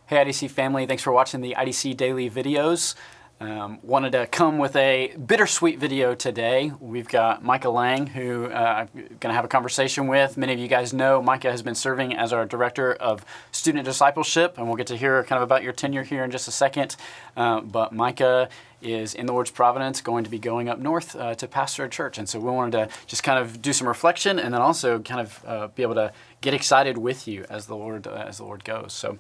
Hey IDC family, thanks for watching the IDC daily videos. Wanted to come with a bittersweet video today. We've got Micah Lang, who I'm going to have a conversation with. Many of you guys know Micah has been serving as our Director of Student Discipleship, and we'll get to hear kind of about your tenure here in just a second. But Micah is, in the Lord's providence, going to be going up north to pastor a church. And so we wanted to just kind of do some reflection and then also kind of be able to get excited with you as the Lord goes. So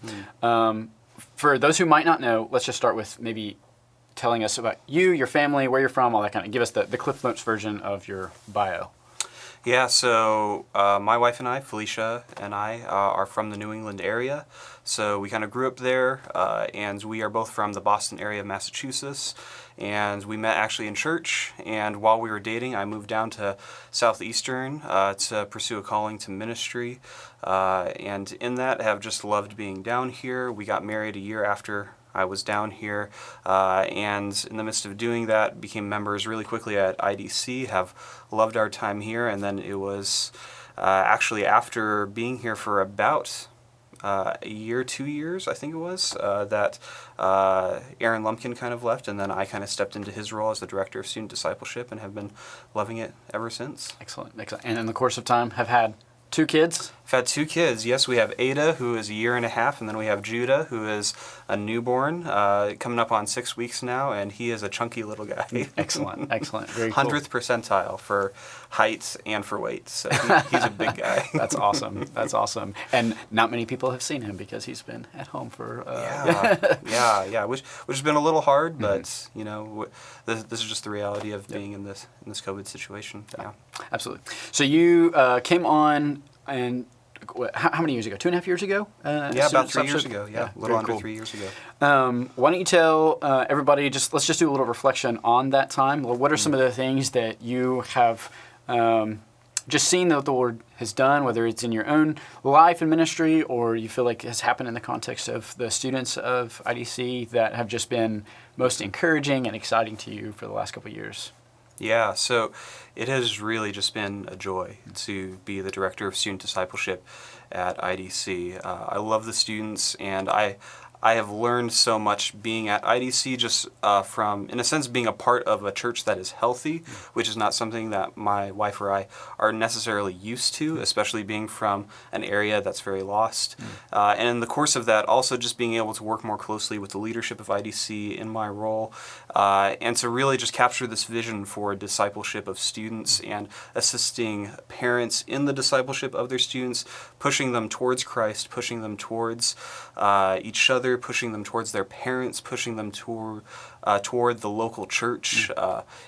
for those who might not know, let's just start with maybe telling us about you, your family, where you're from, all that kind of. Give us the Cliff Notes version of your bio. Yeah, so my wife and I, Felicia and I, are from the New England area. So we kind of grew up there, and we are both from the Boston area of Massachusetts. And we met actually in church, and while we were dating, I moved down to Southeastern to pursue a calling to ministry. And in that, have just loved being down here. We got married a year after I was down here, and in the midst of doing that, became members really quickly at IDC, have loved our time here, and then it was actually after being here for about a year, 2 years, I think it was, that Aaron Lumpkin kind of left, and then I kind of stepped into his role as the Director of Student Discipleship and have been loving it ever since. Excellent. And in the course of time, have had 2 kids? I've had 2 kids. Yes, we have Ada, who is a year and a half, and then we have Judah, who is a newborn, coming up on 6 weeks now, and he is a chunky little guy. Excellent. Very cool. 100th percentile for height and for weight, so he's a big guy. That's awesome. And not many people have seen him because he's been at home for... Yeah, which has been a little hard, but you know, this is just the reality of being in this COVID situation. Yeah, absolutely. So you came on, and how many years ago? 2.5 years ago? Yeah, about 3 years ago. Yeah, a little under 3 years ago. Why don't you tell everybody, let's just do a little reflection on that time. What are some of the things that you have just seen that the Lord has done, whether it's in your own life and ministry or you feel like has happened in the context of the students of IDC that have just been most encouraging and exciting to you for the last couple of years? Yeah, so it has really just been a joy to be the Director of Student Discipleship at IDC. I love the students, and I have learned so much being at IDC just from, in a sense, being a part of a church that is healthy, which is not something that my wife or I are necessarily used to, especially being from an area that's very lost. And in the course of that, also just being able to work more closely with the leadership of IDC in my role, and to really just capture this vision for discipleship of students and assisting parents in the discipleship of their students, pushing them towards Christ, pushing them towards each other, pushing them towards their parents, pushing them toward the local church,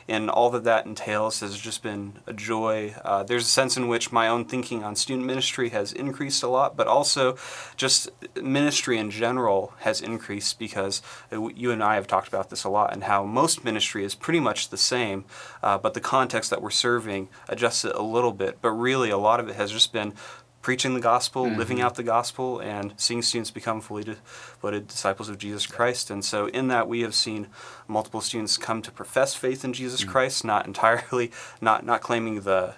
and all that entails has just been a joy. There's a sense in which my own thinking on student ministry has increased a lot, but also just ministry in general has increased because you and I have talked about this a lot, and how most ministry is pretty much the same, but the context that we're serving adjusts it a little bit, but really a lot of it has just been preaching the gospel, living out the gospel, and seeing students become fully devoted disciples of Jesus Christ. And so in that, we have seen multiple students come to profess faith in Jesus Christ, not entirely, not claiming the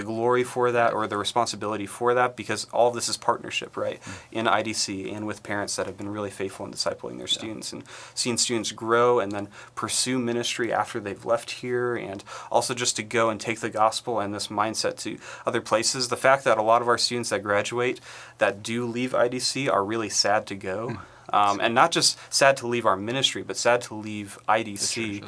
glory for that or the responsibility for that, because all of this is partnership, right, in IDC and with parents that have been really faithful in discipling their students, and seeing students grow and then pursue ministry after they've left here, and also just to go and take the gospel and this mindset to other places. The fact that a lot of our students that graduate that do leave IDC are really sad to go. And not just sad to leave our ministry, but sad to leave IDC,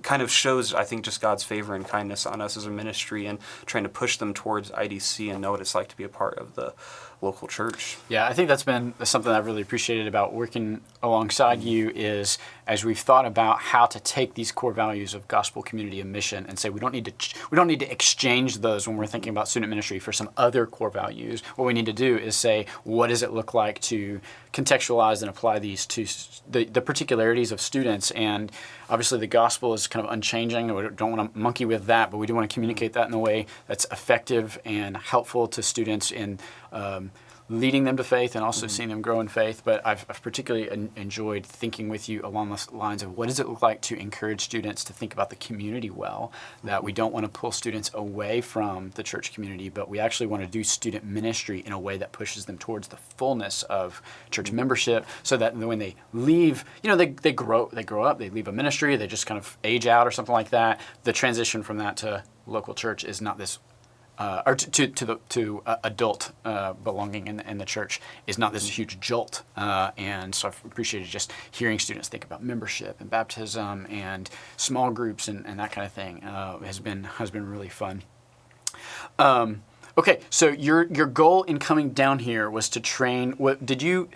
kind of shows, I think, just God's favor and kindness on us as a ministry and trying to push them towards IDC and know what it's like to be a part of the local church. Yeah, I think that's been something I've really appreciated about working alongside you is as we've thought about how to take these core values of gospel, community, and mission and say we don't need to exchange those when we're thinking about student ministry for some other core values. What we need to do is say, what does it look like to contextualize and apply these to the particularities of students? And obviously the gospel is kind of unchanging. We don't want to monkey with that, but we do want to communicate that in a way that's effective and helpful to students in leading them to faith and also seeing them grow in faith. But I've particularly enjoyed thinking with you along the lines of what does it look like to encourage students to think about the community well, that we don't want to pull students away from the church community, but we actually want to do student ministry in a way that pushes them towards the fullness of church membership, so that when they leave, they grow up, they leave a ministry, they just kind of age out or something like that. The transition from that to local church is not this or to adult belonging in the church is not this huge jolt. And so I've appreciated just hearing students think about membership and baptism and small groups and that kind of thing has been really fun. Okay, so your goal in coming down here was to train. Did you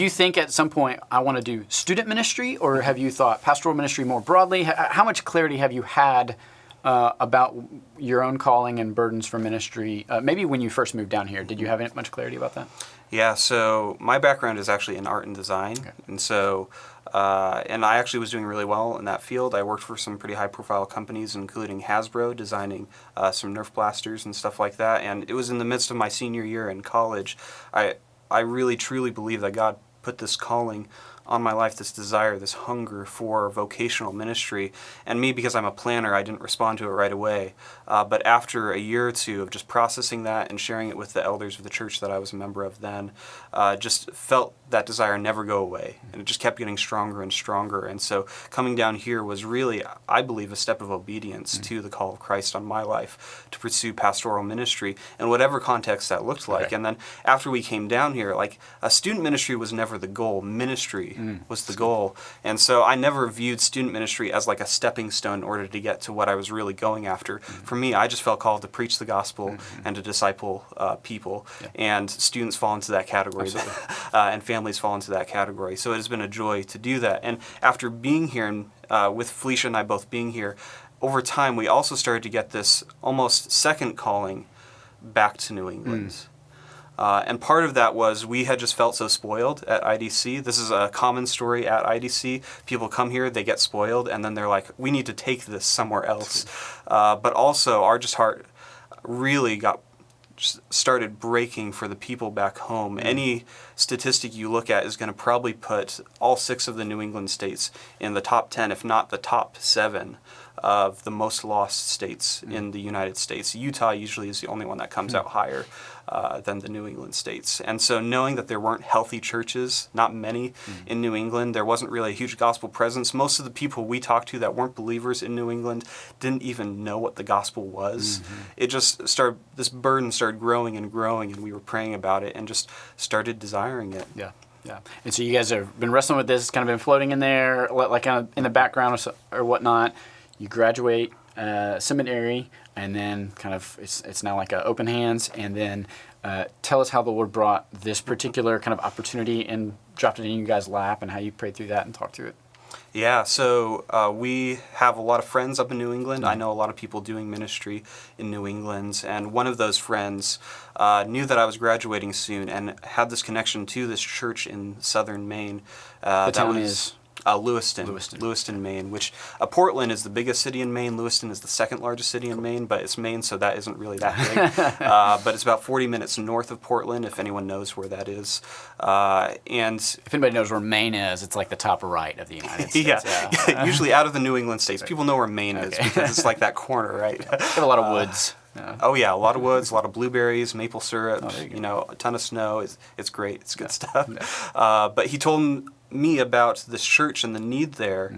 think at some point I want to do student ministry, or have you thought pastoral ministry more broadly? How much clarity have you had about your own calling and burdens for ministry? Maybe when you first moved down here, did you have much clarity about that? Yeah, so my background is actually in art and design. Okay. And so, and I actually was doing really well in that field. I worked for some pretty high-profile companies, including Hasbro, designing some Nerf blasters and stuff like that. And it was in the midst of my senior year in college. I really, truly believe that God put this calling on my life, this desire, this hunger for vocational ministry. And me, because I'm a planner, I didn't respond to it right away. But after a year or two of just processing that and sharing it with the elders of the church that I was a member of then, just felt that desire never go away. And it just kept getting stronger and stronger. And so coming down here was really, I believe, a step of obedience to the call of Christ on my life to pursue pastoral ministry in whatever context that looked like. Okay. And then after we came down here, like, student ministry was never the goal. Ministry was the goal. And so I never viewed student ministry as like a stepping stone in order to get to what I was really going after. For me, I just felt called to preach the gospel and to disciple people. Yeah. And students fall into that category, and families fall into that category. So it has been a joy to do that. And after being here, and with Felicia and I both being here, over time we also started to get this almost second calling back to New England. And part of that was we had just felt so spoiled at IDC. This is a common story at IDC. People come here, they get spoiled, and then they're like, we need to take this somewhere else. But also our heart really started breaking for the people back home. Any statistic you look at is going to probably put all 6 of the New England states in the top 10, if not the top 7 of the most lost states in the United States. Utah usually is the only one that comes out higher than the New England states. And so knowing that there weren't healthy churches, not many in New England, there wasn't really a huge gospel presence. Most of the people we talked to that weren't believers in New England didn't even know what the gospel was. It just started, this burden started growing, and we were praying about it and just started desiring it. Yeah. Yeah, and so you guys have been wrestling with this. It's kind of been floating in there, like kind of in the background or whatnot. You graduate seminary, and then kind of it's now like open hands. And then tell us how the Lord brought this particular kind of opportunity and dropped it in you guys' lap, and how you prayed through that and talked through it. Yeah, so we have a lot of friends up in New England. I know a lot of people doing ministry in New England, and one of those friends knew that I was graduating soon and had this connection to this church in southern Maine. The town is? Lewiston, Maine, which Portland is the biggest city in Maine. Lewiston is the second largest city in Maine, but it's Maine, so that isn't really that big. But it's about 40 minutes north of Portland, if anyone knows where that is. And if anybody knows where Maine is, it's like the top right of the United States. Yeah. Usually out of the New England states. People know where Maine is because it's like that corner, right? They have a lot of woods. Oh yeah, a lot of woods, a lot of blueberries, maple syrup, a ton of snow. It's great. It's good stuff. But he told me about this church and the need there.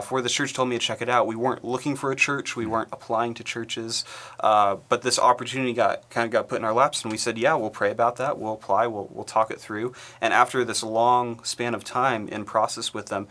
For the church, told me to check it out. We weren't looking for a church. We weren't applying to churches. But this opportunity got put in our laps, and we said, yeah, we'll pray about that. We'll apply. We'll talk it through. And after this long span of time in process with them,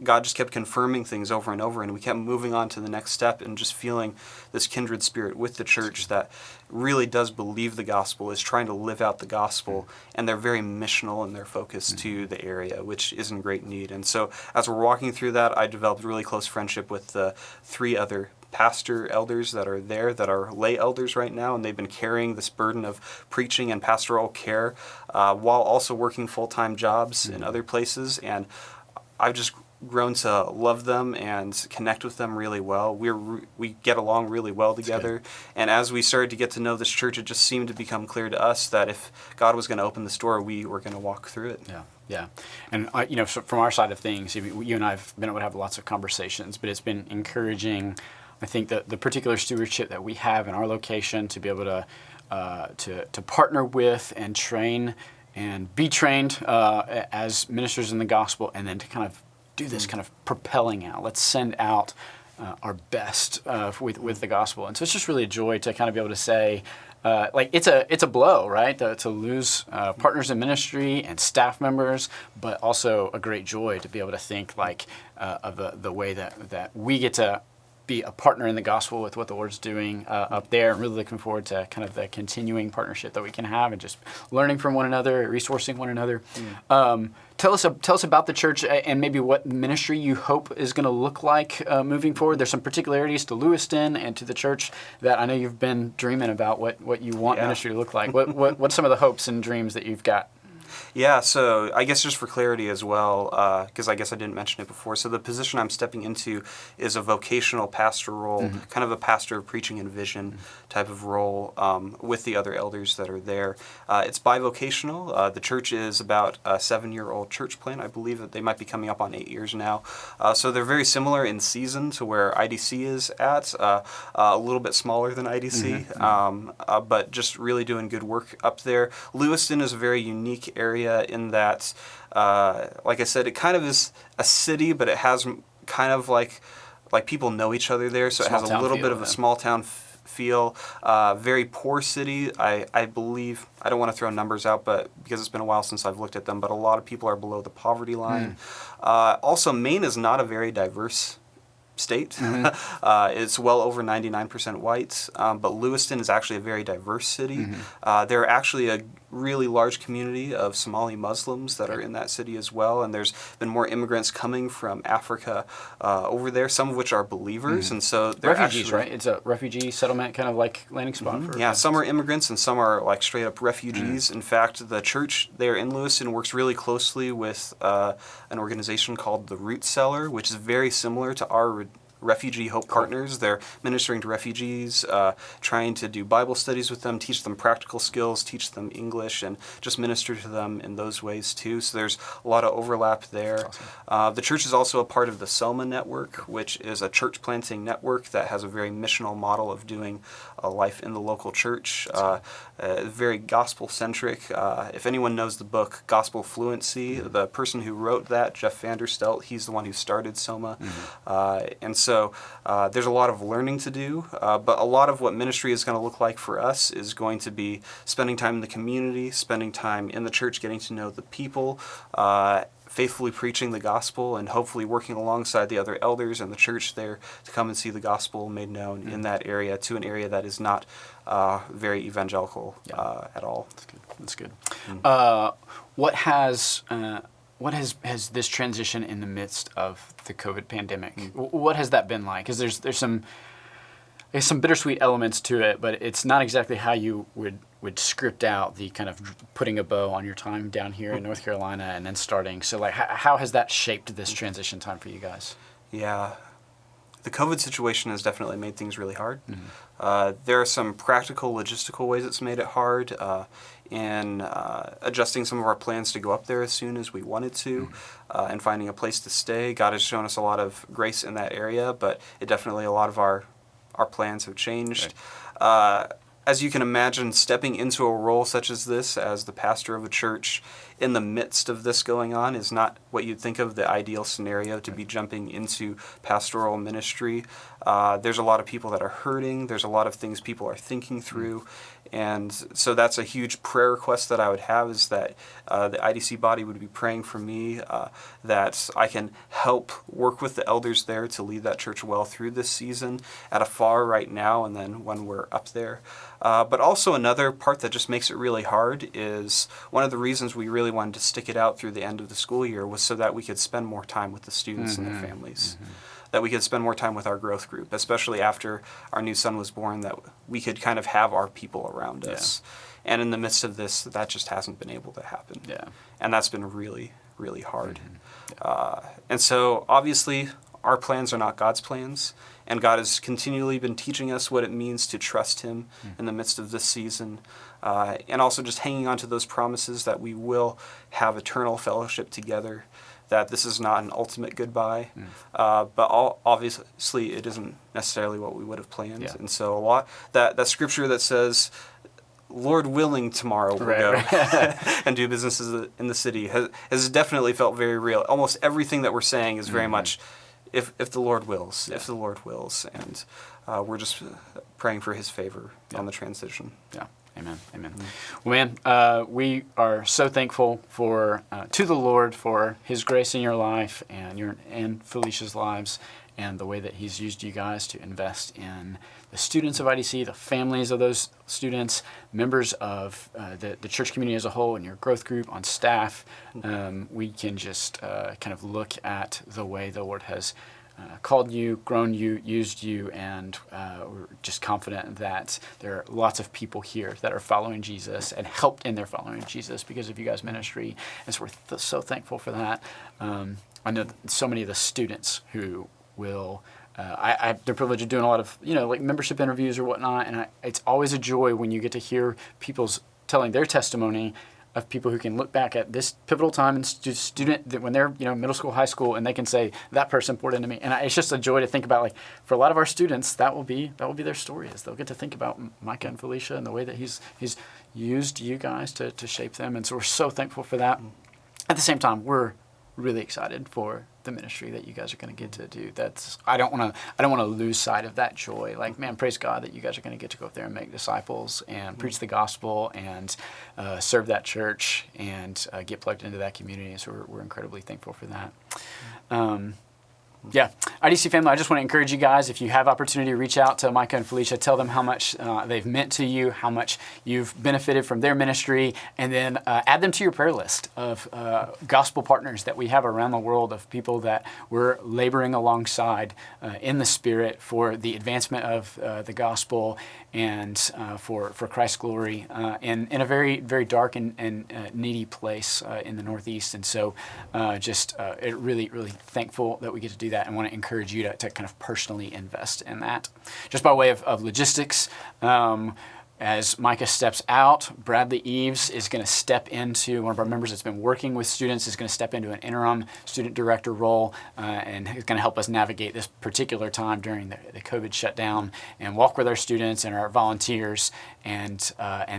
God just kept confirming things over and over, and we kept moving on to the next step and just feeling this kindred spirit with the church that really does believe the gospel, is trying to live out the gospel, and they're very missional in their focus to the area, which is in great need. And so as we're walking through that, I developed a really close friendship with the 3 other pastor elders that are there, that are lay elders right now, and they've been carrying this burden of preaching and pastoral care while also working full-time jobs in other places. And I've just grown to love them and connect with them really well. We get along really well together. And as we started to get to know this church, it just seemed to become clear to us that if God was going to open this door, we were going to walk through it. Yeah, yeah. And, so from our side of things, you and I have been able to have lots of conversations, but it's been encouraging, I think, that the particular stewardship that we have in our location to be able to partner with and train and be trained as ministers in the gospel, and then to kind of do this kind of propelling out. Let's send out our best with the gospel. And so it's just really a joy to kind of be able to say, it's a blow, right? To lose partners in ministry and staff members, but also a great joy to be able to think of the way that we get to be a partner in the gospel with what the Lord's doing up there. I'm really looking forward to kind of the continuing partnership that we can have and just learning from one another, resourcing one another. Tell us about the church and maybe what ministry you hope is going to look like moving forward. There's some particularities to Lewiston and to the church that I know you've been dreaming about what you want ministry to look like. What's some of the hopes and dreams that you've got? Yeah, so I guess just for clarity as well, because I guess I didn't mention it before, so the position I'm stepping into is a vocational pastor role, kind of a pastor of preaching and vision type of role with the other elders that are there. It's bivocational. The church is about a 7-year-old church plant. I believe that they might be coming up on 8 years now. So they're very similar in season to where IDC is at, a little bit smaller than IDC, but just really doing good work up there. Lewiston is a very unique area in that, like I said, it kind of is a city, but it has kind of like people know each other there, so it has a little bit of a small town feel. Very poor city. I believe, I don't want to throw numbers out, but because it's been a while since I've looked at them, but a lot of people are below the poverty line. Also, Maine is not a very diverse state. It's well over 99% white, but Lewiston is actually a very diverse city. There are actually a really large community of Somali Muslims that are in that city as well, and there's been more immigrants coming from Africa over there, some of which are believers, and so they're refugees, actually, right? It's a refugee settlement, kind of like landing spot. For some are immigrants and some are like straight up refugees. In fact, the church there in Lewiston works really closely with an organization called the Root Cellar, which is very similar to our Refugee Hope Partners. They're ministering to refugees, trying to do Bible studies with them, teach them practical skills, teach them English, and just minister to them in those ways too. So there's a lot of overlap there. Awesome. The church is also a part of the Selma Network, which is a church planting network that has a very missional model of doing life in the local church. Very gospel-centric. If anyone knows the book Gospel Fluency, the person who wrote that, Jeff Vanderstelt, he's the one who started Soma. And so there's a lot of learning to do, but a lot of what ministry is going to look like for us is going to be spending time in the community, spending time in the church, getting to know the people, faithfully preaching the gospel, and hopefully working alongside the other elders and the church there to come and see the gospel made known in that area, to an area that is not very evangelical at all. That's good. What has this transition in the midst of the COVID pandemic? What has that been like? Because there's some bittersweet elements to it, but it's not exactly how you would script out the kind of putting a bow on your time down here in North Carolina and then starting. So how has that shaped this transition time for you guys? Yeah. The COVID situation has definitely made things really hard. There are some practical, logistical ways it's made it hard in adjusting some of our plans to go up there as soon as we wanted to and finding a place to stay. God has shown us a lot of grace in that area, but it definitely, a lot of our plans have changed. Right. As you can imagine, stepping into a role such as this as the pastor of a church in the midst of this going on is not what you'd think of the ideal scenario to be jumping into pastoral ministry. There's a lot of people that are hurting. There's a lot of things people are thinking through. And so that's a huge prayer request that I would have, is that the IDC body would be praying for me, that I can help work with the elders there to lead that church well through this season at afar right now and then when we're up there. But also another part that just makes it really hard is one of the reasons we really wanted to stick it out through the end of the school year was so that we could spend more time with the students and their families. That we could spend more time with our growth group, especially after our new son was born, that we could kind of have our people around us. And in the midst of this, that just hasn't been able to happen. And that's been really, really hard. And so obviously our plans are not God's plans, and God has continually been teaching us what it means to trust him in the midst of this season, and also just hanging on to those promises that we will have eternal fellowship together, that this is not an ultimate goodbye, but obviously it isn't necessarily what we would have planned. And so a lot, that scripture that says, Lord willing, tomorrow we'll go and do businesses in the city has definitely felt very real. Almost everything that we're saying is very much, if the Lord wills, if the Lord wills. And we're just praying for his favor on the transition. Yeah. Amen. Amen. Well, man, we are so thankful to the Lord for his grace in your life and Felicia's lives, and the way that he's used you guys to invest in the students of IDC, the families of those students, members of the church community as a whole, and your growth group on staff. We can just kind of look at the way the Lord has called you, grown you, used you, and we're just confident that there are lots of people here that are following Jesus and helped in their following Jesus because of you guys' ministry. And so we're so thankful for that. I know so many of the students who will, I have the privilege of doing a lot of, like membership interviews or whatnot, and it's always a joy when you get to hear people's telling their testimony of people who can look back at this pivotal time in student that when they're middle school, high school, and they can say that person poured into me, and it's just a joy to think about. Like for a lot of our students, that will be their story. Is they'll get to think about Micah and Felicia and the way that he's used you guys to shape them, and so we're so thankful for that. At the same time, we're really excited for the ministry that you guys are going to get to do. I don't want to lose sight of that joy. Like, man, praise God that you guys are going to get to go up there and make disciples and preach the gospel and serve that church and get plugged into that community. So we're incredibly thankful for that. Yeah, IDC family, I just want to encourage you guys, if you have opportunity, reach out to Micah and Felicia, tell them how much they've meant to you, how much you've benefited from their ministry, and then add them to your prayer list of gospel partners that we have around the world, of people that we're laboring alongside in the Spirit for the advancement of the gospel and for Christ's glory in a very, very dark and needy place in the Northeast. And so really, really thankful that we get to do that, and want to encourage you to kind of personally invest in that. Just by way of logistics, as Micah steps out, Bradley Eves is going to step into, one of our members that's been working with students, is going to step into an interim student director role and is going to help us navigate this particular time during the COVID shutdown and walk with our students and our volunteers. And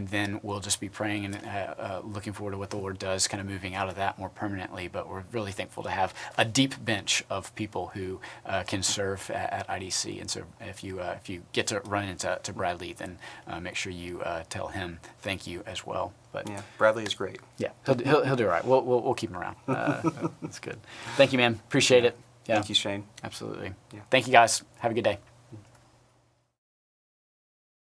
then we'll just be praying and looking forward to what the Lord does, kind of moving out of that more permanently. But we're really thankful to have a deep bench of people who can serve at IDC. And so if you get to run into Bradley, then make sure you tell him thank you as well. But yeah, Bradley is great. Yeah, he'll do all right. We'll keep him around. That's good. Thank you, man. Appreciate it. Yeah. Thank you, Shane. Absolutely. Yeah. Thank you, guys. Have a good day.